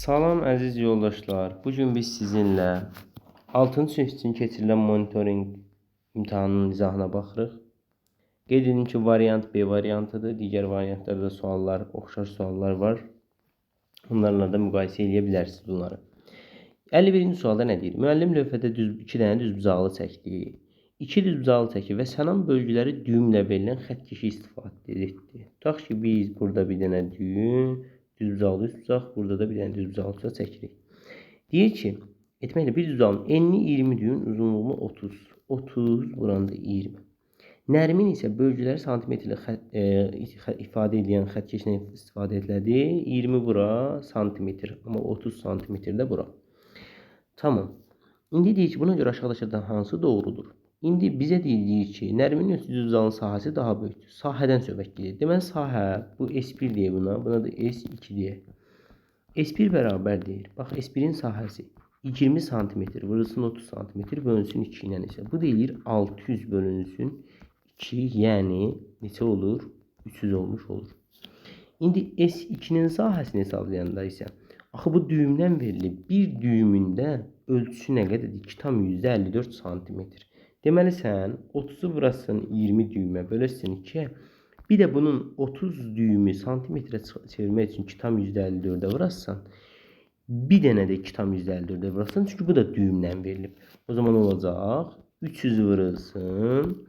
Salam əziz yoldaşlar. Bugün biz sizinlə 6-cı sinif üçün keçirilən monitoring imtahanının izahına baxırıq. Qeyd edim ki, variant B variantıdır. Digər variantlarda suallar, oxşar suallar var. Onlarla da müqayisə edə bilərsiniz bunları. 51-ci sualda nə deyir? Müəllim lövhədə 2 dənə düzbucaqlı çəkdi. 2 düzbucaqlı çəkir və sənan bölgüləri düyümlə verilən xəttkeşi istifadə etdi. Tutaq ki, biz burada bir dənə düyüm, düzbucaqlı tutacaq, burada da bir dənə düzbucaqlı tutacaq çəkirik. Deyir ki, etməklə bir düzbucağın enli 20 düyüm, uzunluğu 30. 30 buranda 20. Nərmin isə bölgüləri santimetrlə ifadə edən xəttkeşlə istifadə edilədi. 20 bura santimetr, amma 30 santimetr də bura. Tamam. İndi deyir ki, buna görə aşağıdakılardan hansı doğrudur? İndi bizə deyir ki, Nərminin düzbucağının sahəsi daha böyükdür. Sahədən söhbət gedir. Deməli, sahə, bu S1 deyək buna da S2 deyək. S1 bərabərdir. Bax, S1-in sahəsi 20 cm, vurulsun 30 cm, bölünsün 2 ilə isə. Bu deyir 600 bölünsün 2, yəni neçə olur? 300 olmuş olur. İndi S2-nin sahəsini hesablayanda isə, axı bu düyümdən verilib. Bir düyümündə ölçüsü nə qədərdir? 2,54 cm. Deməli, sən 30'u vurasın 20 düymə, böləsin 2'ye. Bir də bunun 30 düyümü santimetrə çevirmək üçün 2,54'ə vurassan, bir dənə də 2,54'ə vurassan, çünki bu da düyümdən verilib. O zaman olacaq 300 vurulsun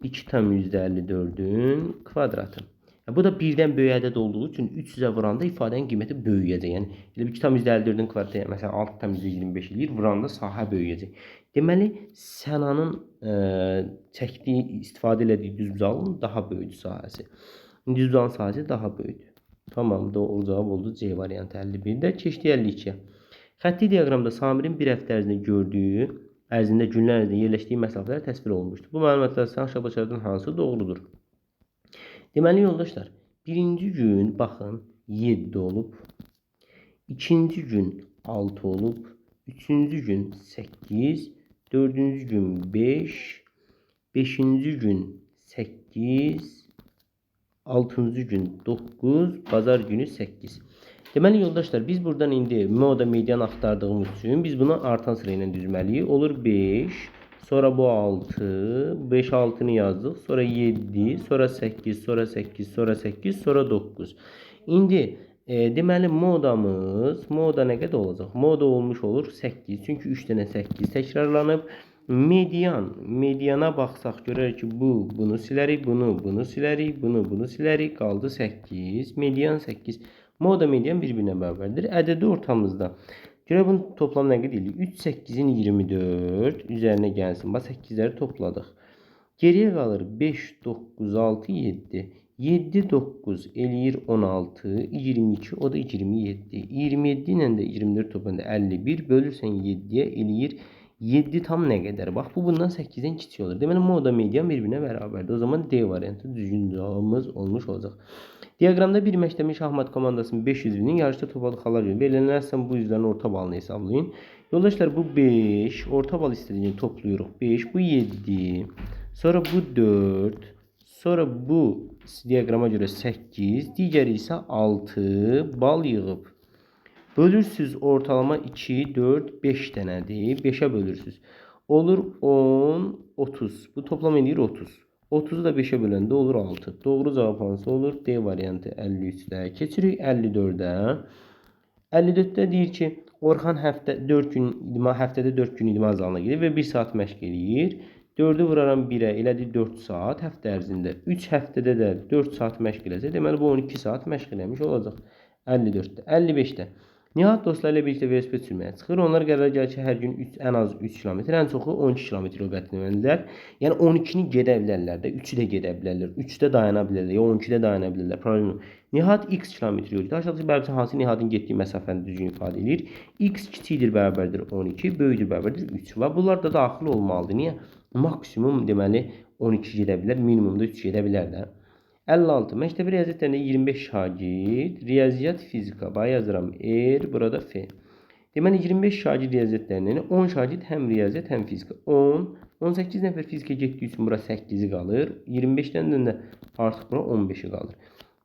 2,54'ün kvadratı. Bu da birdən böyük ədəd olduğu üçün 300'ə vuranda ifadənin qiyməti böyüyəcək. Yəni 2,54'ün kvadratı məsələn 6,25 eləyir, vuranda sahə böyüyəcək. Deməli, sənanın çəkdiyi, istifadə elədiyi düzbucağın daha böyükdür sahəsi. Düzbucağın sahəsi daha böyükdür. Tamam, doğru cavab oldu C variantı 51-də. Keçdi 52-yə. Xətti diaqramda Samirin bir həftə ərzində günlər ərzində yerləşdiyi məsafələr təsvir olunmuşdur. Bu məlumatlar aşağıdakılardan hansı doğrudur? Deməli, yoldaşlar, birinci gün baxın 7 olub, ikinci gün 6 olub, üçüncü gün 8, dördüncü gün 5, beşinci gün 8, altıncı gün 9, pazar günü 8. Deməli, yoldaşlar, biz buradan indi moda median axtardığımız üçün biz bunu artan sıra ilə düzməliyik. Olur 5, sonra bu 6, 5 6'nı yazdıq, sonra 7, sonra 8, sonra 8, sonra 8, sonra 9. İndi deməli moda nə qədər olacaq? Moda olmuş olur 8. Çünki 3 dənə 8 təkrarlanıb. Mediana baxsaq görərək ki, bunu silərik, bunu silərik, bunu silərik, qaldı 8. Median 8. Moda median bir-birinə bərabərdir. Ədədi ortamızda. Görə bunun toplam nə qədər eləyir? 3, 8'in 24 üzərinə gəlsin. Bax, 8'ləri topladıq. Geriyə qalır 5, 9, 6, 7. 7, 9 eləyir 16, 22, o da 27. 27 ilə də 24 toplayanda 51 bölürsən 7'yə eləyir 7 tam nə qədər? Bax, bu bundan 8'dən kiçik olur. Deməli, moda median bir-birinə bərabərdir. O zaman D variantı düzgün cavabımız olmuş olacaq. Diaqramda bir məktəbin şahmat komandasının 5 üzvünün yarışda topladığı xallar görə verilənlərsə bu üzvlərin orta balını hesablayın. Yoldaşlar, bu 5, orta bal istədiyini toplayırıq. 5, bu 7, sonra bu 4, sonra bu diaqrama görə 8, digəri isə 6 bal yığıb. Bölürsüz ortalama 2, 4, 5 dənədir. 5'ə bölürsüz. Olur 10, 30. Bu toplam edir 30. 30'u da 5'ə böləndə olur 6. Doğru cavab hansı olur? D variantı 53'də. Keçirik 54'ə. 54'də deyir ki, Orxan həftədə 4 gün idman zalına gedir və 1 saat məşq edir. 4'ü vuraram 1'ə, elədi 4 saat həftə ərzində. 3 həftədə də 4 saat məşq eləsə, deməli bu 12 saat məşq eləmiş olacaq. 54'də. 55'də. Nihat dostlarıyla birlikdə velosiped sürməyə çıxır. Onlar qərar gəlir ki, hər gün ən az 3 km, ən çoxu 12 km yol qət etməlidirlər. Yəni 12'ni gedə bilərlər də, 3'ü də gedə bilərlər, 3'də dayana bilərlər, ya 12'də dayana bilərlər. Problem. Nihat x kilometr yol gedir. Aşağıdakı bərabərçi hansı Nihatın getdiyi məsafəni düzgün ifadə edir? X kiçikdir, bərabərdir 12, böyükdür, bərabərdir 3. Və bunlar da daxil olmalıdır. Niyə? Maksimum deməli 12 gedə bilər, minimumda 3 gedə bilər də. 56. Məktəbi riyaziyyat dərnəyi 25 şagird, riyaziyyat fizika, bax yazıram R, burada F. Deməli 25 şagird riyaziyyat dərnəyinə 10 şagird həm riyaziyyat, həm fizika. 10, 18 nəfər fizika getdiyi üçün bura 8'i qalır. 25'dən də artıq bura 15'i qalır.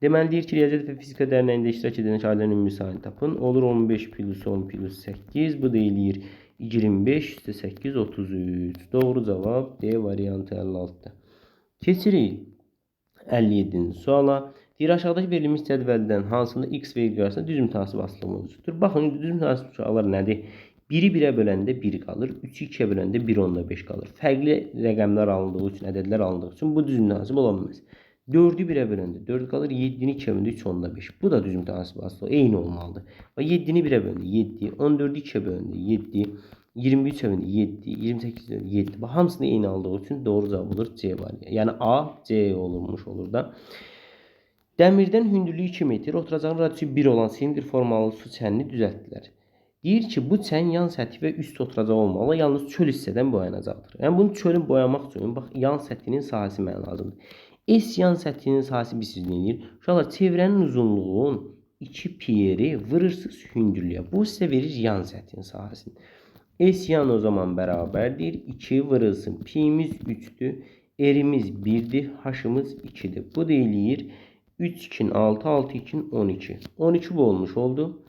Deməli deyir ki, riyaziyyat və fizika dərslərində iştirak edən şagirdlərin ümumi sayını tapın. Olur 15 plus 10 plus 8. Bu da eləyir 25 üstə 8 33. Doğru cavab D variantı 56-da. Keçirik 57-ci suala. Deyir aşağıdakı verilmiş cədvəldən hansında x və y qarşısında düz mütənasib asılı mövcuddur. Baxın, düz mütənasib suallar nədir? 1-i 1-ə böləndə 1 qalır. 3-ü 2-yə böləndə 1/5 qalır. Fərqli rəqəmlər alındığı üçün, ədədlər alındığı üçün bu düz mütənasib ola bilməz. 4-ü 1-ə böləndə 4 qalır. 7-ni 2-yə böləndə 3/5. Bu da düz mütənasib asılı. Eyni olmalıdır. Və 7-ni 1-ə böləndə 7, 14-ü 2-yə böləndə 7, 23-ə böləndə 7, 28-ə böləndə 7. Bax, hamısını eyni aldığı üçün doğru cavab olur C variantı. Yəni A, C olunmuş olur da. Dəmirdən hündürlüyü 2 metr, oturacağın radisi 1 olan silindr formalı su çənini düzəltdilər. Deyir ki, bu çən yan səthi və üst oturacaq olmalı, yalnız çöl hissədən boyanacaqdır. Yəni bunu çölün boyamaq üçün bax yan səthinin sahəsi mənə lazımdır. S yan səthinin sahəsi bilirsiniz nə edir? Uşaqlar, çevrənin uzunluğun 2 piyeri vırırsız hündürlüyə. Bu sizə verir yan səthin sahəsini. S yan o zaman bərabərdir. 2 vırılsın. Pimiz 3'dür. R'imiz 1'dir. H'ımız 2'dir. Bu da eləyir 3 2 6 6 2 12. 12 bu olmuş oldu.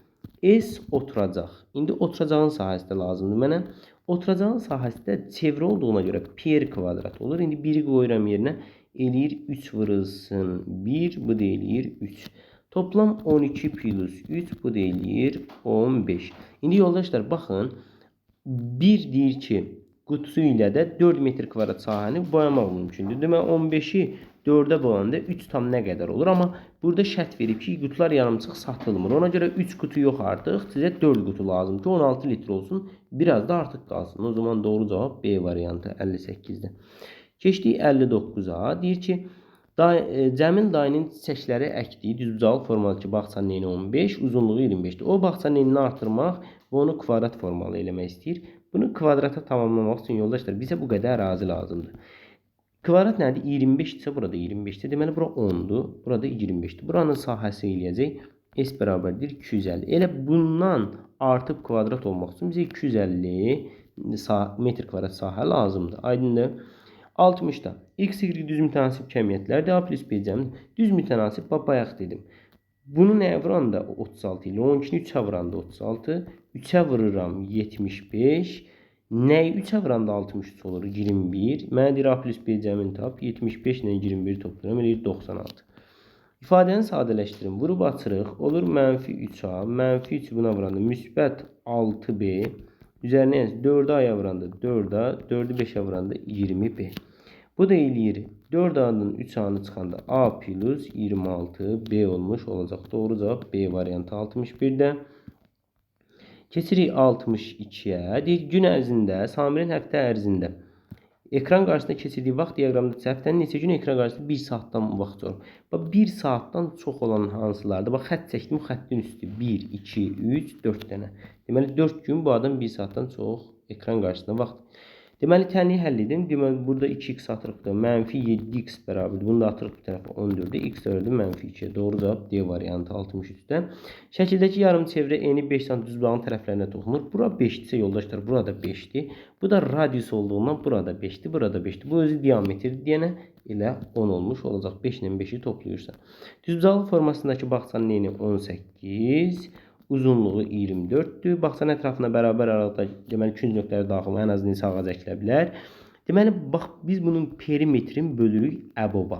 S oturacaq. İndi oturacağın sahəsi də lazımdır mənə. Oturacağın sahəsi də çevrə olduğuna görə pi kvadrat olur. İndi 1'i qoyuram yerinə. Eləyir 3 vırılsın 1. Bu da eləyir 3. Toplam 12 plus 3. Bu da eləyir 15. İndi yoldaşlar baxın. Bir deyir ki, qutusu ilə də 4 metr kvadrat sahəni boyamaq mümkündür. Demək 15'i 4'ə böləndə 3 tam nə qədər olur? Amma burada şərt verib ki, qutular yarımçıq satılmır. Ona görə 3 qutu yox artıq. Sizə 4 qutu lazım ki, 16 litr olsun. Biraz da artıq qalsın. O zaman doğru cavab B variantı 58'də. Keçdik 59'a. Deyir ki, Cəmil dayının çiçəkləri əkdiyi düzbucaqlı formalı ki, bağçanın eni 15, uzunluğu 25'dir. O bağçanın enini artırmaq və onu kvadrat formalı eləmək istəyir. Bunu kvadrata tamamlamaq üçün yoldaşlar bizə bu qədər ərazi lazımdır. Kvadrat nədir? 25 isə burada 25'dir. Deməli bura 10'dur. Burada 25'dir. Buranın sahəsi eləyəcək S bərabərdir 250. Elə bundan artıb kvadrat olmaq üçün bizə 250 metr kvadrat sahə lazımdır. Aydındır. 60'da x, y düz mütənasib kəmiyyətlərdir. A plus B cəmdir. Düz mütənasib bayaq dedim. Bunu nəyə vuranda 36 ilə 12'ni 3'ə vuranda 36. 3'ə vururam 75. Nəyi 3'ə vuranda 63 olur? 21. Mənə deyir A plus B cəmini tap. 75 ilə 21 toplayıram. Eləyir 96. İfadəni sadələşdirin. Vurub açırıq. Olur mənfi 3A. Mənfi 3'ü buna vuranda müsbət 6B. Üzərinə 4'ü A'ya vuranda 4A. 4'ü 5'ə vuranda 20B. Bu da eləyir 4A'nın 3A'nı çıxanda A plus 26B olmuş olacaq. Doğru cavab B variantı 61'də. Keçirik 62'yə. Deyir, gün ərzində, Samirin həftə ərzində ekran qarşısında keçirdiyi vaxt diaqramında həftənin neçə gün ekran qarşısında 1 saatdan vaxt olur. Bax 1 saatdan çox olan hansılardır? Bax xətt çəkdim, xəttin üstü 1, 2, 3, 4 dənə. Deməli 4 gün bu adam 1 saatdan çox ekran qarşısında vaxt. Deməli tənliyi həll edim. Deməli burada 2x atırıq da mənfi 7x bərabərdir. Bunu da atırıq bir tərəfə 14'e x ördü mənfi 2'ye. Doğru cavab D variantı 63'də. Şəkildəki yarım çevrə eni 5 cm düzbağın tərəflərinə toxunur. Bura 5'dirsə yoldaşlar, burada 5'dir. Bu da radius olduğundan burada 5'dir, burada 5'dir. Bu özü diametrdir deyənə elə 10 olmuş olacaq. 5 ilə 5'i toplayırsa. Düzbucaqlı formasındakı bağçanın eni 18. Uzunluğu 24'dür. Bağçanın ətrafına bərabər aralıqda deməli ikinci nöqtələri daxil ən azından neçə ağac əkilə bilər. Deməli bax biz bunun perimetrini bölürük əboba.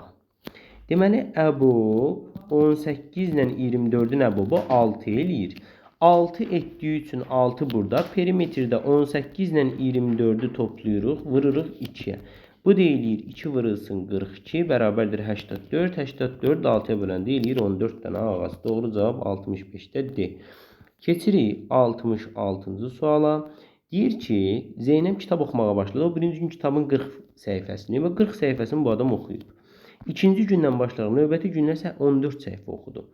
Deməli əbob 18 ilə 24'ün əbobu 6 eləyir. 6 etdiyi üçün 6 burada. Perimetrdə 18 ilə 24'ü toplayırıq, vururuq 2'yə. Bu da eləyir 2 vurulsun 42 bərabərdir 84. 84 6'ya böləndə eləyir 14 dənə ağac. Doğru cavab 65'də D. Keçirik 66-cı suala. Deyir ki, Zeynəb kitab oxumağa başladı. O birinci gün kitabın 40 səhifəsini və 40 səhifəsini bu adam oxuyub. İkinci gündən başlayaraq növbəti günlər isə 14 səhifə oxudu.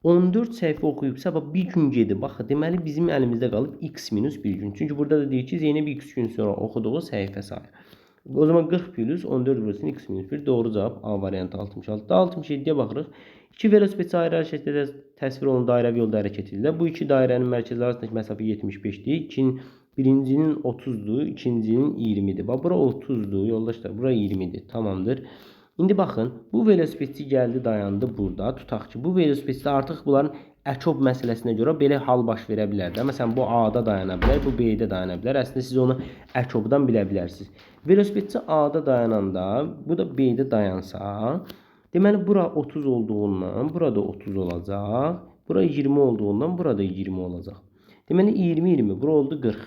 14 səhifə oxuyubsa bir gün gedib. Bax, deməli bizim əlimizdə qalıb x minus 1 gün. Çünki burada da deyir ki, Zeynəb x gün sonra oxuduğu səhifə sayı. O zaman 40 plus 14 vurulsun x minus 1. Doğru cavab A variantı 66'da. 67'ye baxırıq. 2 velosipedçi ayrı hərəkətdə təsvir olunan dairəvi yolda hərəkət edirlər. Bu iki dairənin mərkəzləri arasındakı məsafə 75'dir. Birincinin 30'dur, ikincinin 20'dir. Bax, bura 30'dur yoldaşlar. Bura 20'dir. Tamamdır. İndi baxın, bu velosipedçi gəldi, dayandı burada. Tutaq ki, bu velosipedçi artıq bunların əkob məsələsinə görə belə hal baş verə bilər də. Məsələn, bu A-da dayana bilər, bu B-də dayana bilər. Əslində siz onu əkobdan bilə bilərsiniz. Velosipedçi A-da dayananda, bu da B-də dayansa, deməli bura 30 olduğundan burada 30 olacaq. Bura 20 olduğundan burada 20 olacaq. Deməli 20 bura oldu 40.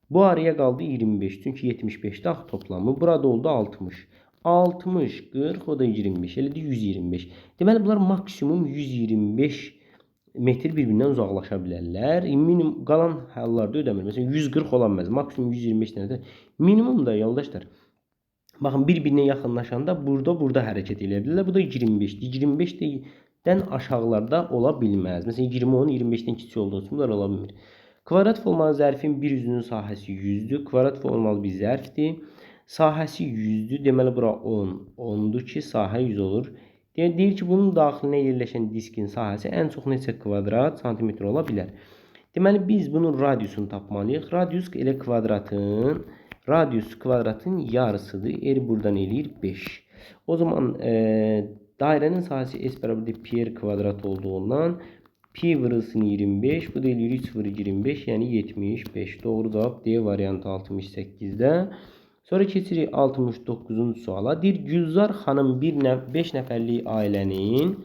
Bu araya qaldı 25. Çünki 75'də axı toplamı. Burada oldu 60. 60, 40, o da 25. Elədi 125. Deməli bunlar maksimum 125 metr bir-birindən uzaqlaşa bilərlər. Minimum qalan hallarda ödəmir. Məsələn 140 ola bilməz. Maksimum 125 dənə də. Minimum da yoldaşlar. Baxın bir-birinə yaxınlaşanda burada hərəkət edə bilirlər. Bu da 25. 25-dən aşağılarda ola bilməz. Məsələn 20 10 25-dən kiçik olduğu üçün bunlar ola bilmir. Kvadrat formalı zərfin bir üzünün sahəsi 100-dür. Kvadrat formalı bir zərfdir. Sahəsi 100-dür. Deməli bura 10. 10-dur ki, sahə 100 olur. Deyir ki, bunun daxilinə yerləşən diskin sahəsi ən çox neçə kvadrat santimetr ola bilər. Deməli biz bunun radiusunu tapmalıyıq. Radius elə kvadratın yarısıdır. Buradan eləyir 5. O zaman dairənin sahəsi S bərabərdir pi r kvadrat olduğundan pi vurulsun 25. Bu da eləyir 3 vurur 25. Yəni 75. Doğru cavab D variantı 68-də. Sonra keçirik 69-cu suala. Deyir Gülzar xanım 5 nəfərlik ailənin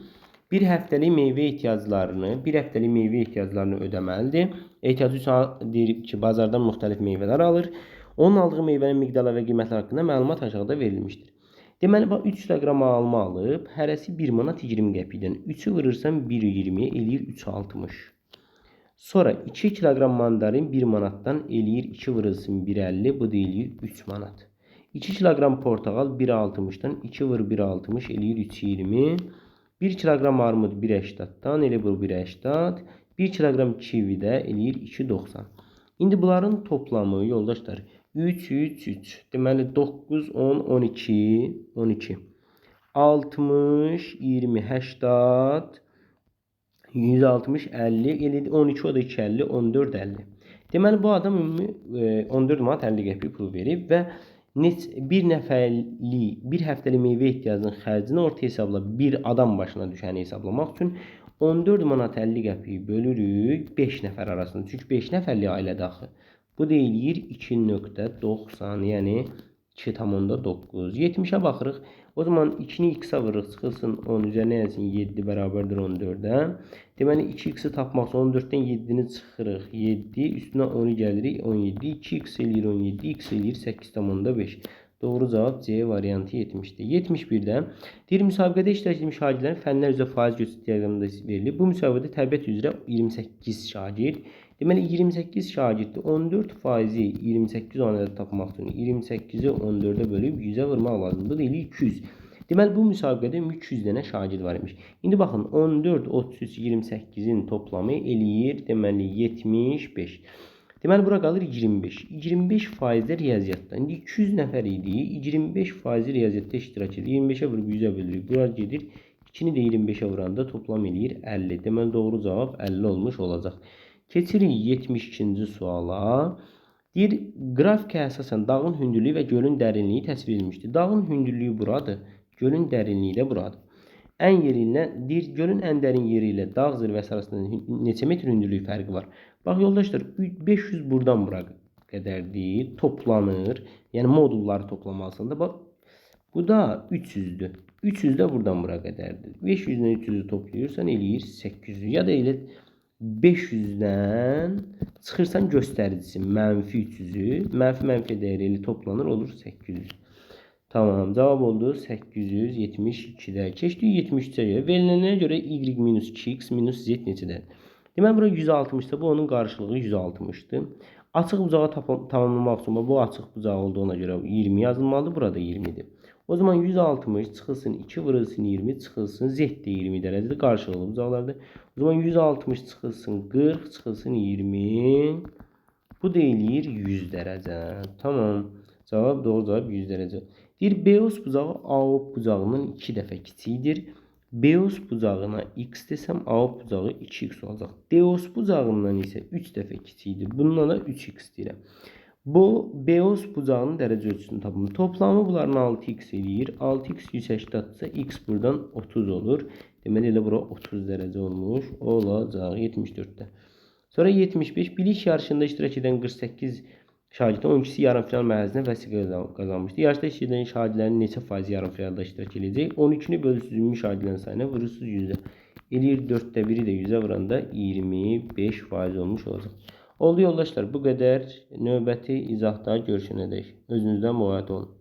bir həftəlik meyvə ehtiyaclarını ödəməlidir. Ehtiyacı üçün deyir ki, bazardan müxtəlif meyvələr alır. Onun aldığı meyvənin miqdarları və qiymətləri haqqında məlumat aşağıda verilmişdir. Deməli, 3 kiloqram alma alıb, hərəsi 1 manat 20 qəpikdən. 3'ü vurursan 1,20 eləyir 3,60. Sonra 2 kiloqram mandarin 1 manatdan eləyir 2 vurulsun 1,50, bu da eləyir 3 manat. 2 kiloqram portağal 1,60-dan 2 vur 1,60 eləyir 3,20. 1 kiloqram armud 1,80-dan elə bu 1,80. 1 kiloqram kivi də eləyir 2,90. İndi bunların toplamı yoldaşlar 3, 3, 3. Deməli 9, 10, 12, 12. 60, 20, 80, 160, 50, eləyir 12, o da 2,50, 14, 50. Deməli bu adam ümumi 14 manat 50 qəpik pul verib və bir nəfərlik, bir həftəlik meyvə ehtiyacının xərcini orta hesabla bir adam başına düşəni hesablamaq üçün 14 manat 50 qəpik bölürük 5 nəfər arasında. Çünki 5 nəfərlik ailədə axı. Bu da eləyir 2,90, yəni 2,9. 70'ə baxırıq. O zaman 2'ni x'ə vururuq, çıxılsın 10 üzərinə yazsın 7 bərabərdir 14'ə. Deməli 2x'i tapmaq üçün 14'dən 7'ni çıxırıq. 7, üstünə 10'u gəlirik 17. 2x eləyir 17, x eləyir 8,5. Doğru cavab C variantı 70'dir. 71'də deyir müsabiqədə iştirak etmiş şagirdlərin fənlər üzrə faiz göstərici diaqramında verilir. Bu müsabiqədə təbiət üzrə 28 şagird. Deməli 28 şagirddir. 14 faizi 28 oranında tapmaq üçün 28'i 14'ə bölüb 100'ə vurmaq lazımdır. Bu da eləyir 200. Deməli bu müsabiqədə 300 dənə şagird var imiş. İndi baxın 14, 33, 28'in toplamı eləyir deməli 75. Deməli bura qalır 25. 25 faizdə riyaziyyatda. İndi 200 nəfər idi. 25 faizi riyaziyyatda iştirak edir. 25'ə vurub 100'ə bölürük. Bura gedir. 2'ni də 25'ə vuranda toplam eləyir 50. Deməli doğru cavab 50 olmuş olacaq. Keçirik 72-ci suala. Deyir, qrafikə əsasən dağın hündürlüyü və gölün dərinliyi təsvir edilmişdir. Dağın hündürlüyü buradır, gölün dərinliyi də buradır. Ən yerinə deyir, gölün ən dərin yeri ilə dağ zirvəsi arasında neçə metr hündürlük fərqi var? Bax yoldaşlar, 500 buradan bura qədərdir, toplanır. Yəni modulları toplamalısın da. Bax, bu da 300'dür. 300 də buradan bura qədərdir. 500-dən 300'ü toplayırsan eləyir 800. Ya da elə 500'dən çıxırsan göstəricisi mənfi 300'ü, mənfi dəyəri toplanır olur 800. Tamam, cavab oldu 872'də. Keçdik 73'ə. Verilənə görə y minus 2x minus z neçədir? Deməli bura 160'da, bu onun qarşılığı 160'dır. Açıq bucağı tamamlamaq üçün bu açıq bucağı olduğuna görə 20 yazılmalıdır, burada 20'dir. O zaman 160 çıxılsın 2 vurulsun 20 çıxılsın z də 20 dərəcədir, qarşılıqlı bucaqlardır. O zaman 160 çıxılsın 40 çıxılsın 20. Bu da eləyir 100 dərəcə. Tamam. Cavab doğru cavab 100 dərəcə. Deyir Beos bucağı AOP bucağından 2 dəfə kiçikdir. Beos bucağına x desəm AOP bucağı 2x olacaq. Deos bucağından isə 3 dəfə kiçikdir. Bundan da 3x deyirəm. Bu Beos bucağının dərəcə ölçüsünü tapın. Toplamı bunların 6x eləyir. 6x 180-dırsa x buradan 30 olur. Deməli elə bura 30 dərəcə olmuş. Olacaq 74-də. Sonra 75 bilik yarışında iştirak edən 48 şagirdin 12-si yarımfinal mərhələsinə vəsiqə qazanmışdı. Yarışda iştirak edən şagirdlərin neçə faizi yarımfinalda iştirak edəcək? 12-ni bölürsüz ümumi şagirdlərin sayına vurursunuz 100-ə. Eləyir 4-də 1-i də 100-ə vuranda 25% olmuş olacaq. Oldu yoldaşlar, bu qədər. Növbəti izahda görüşənədək. Özünüzdən müğayət olun.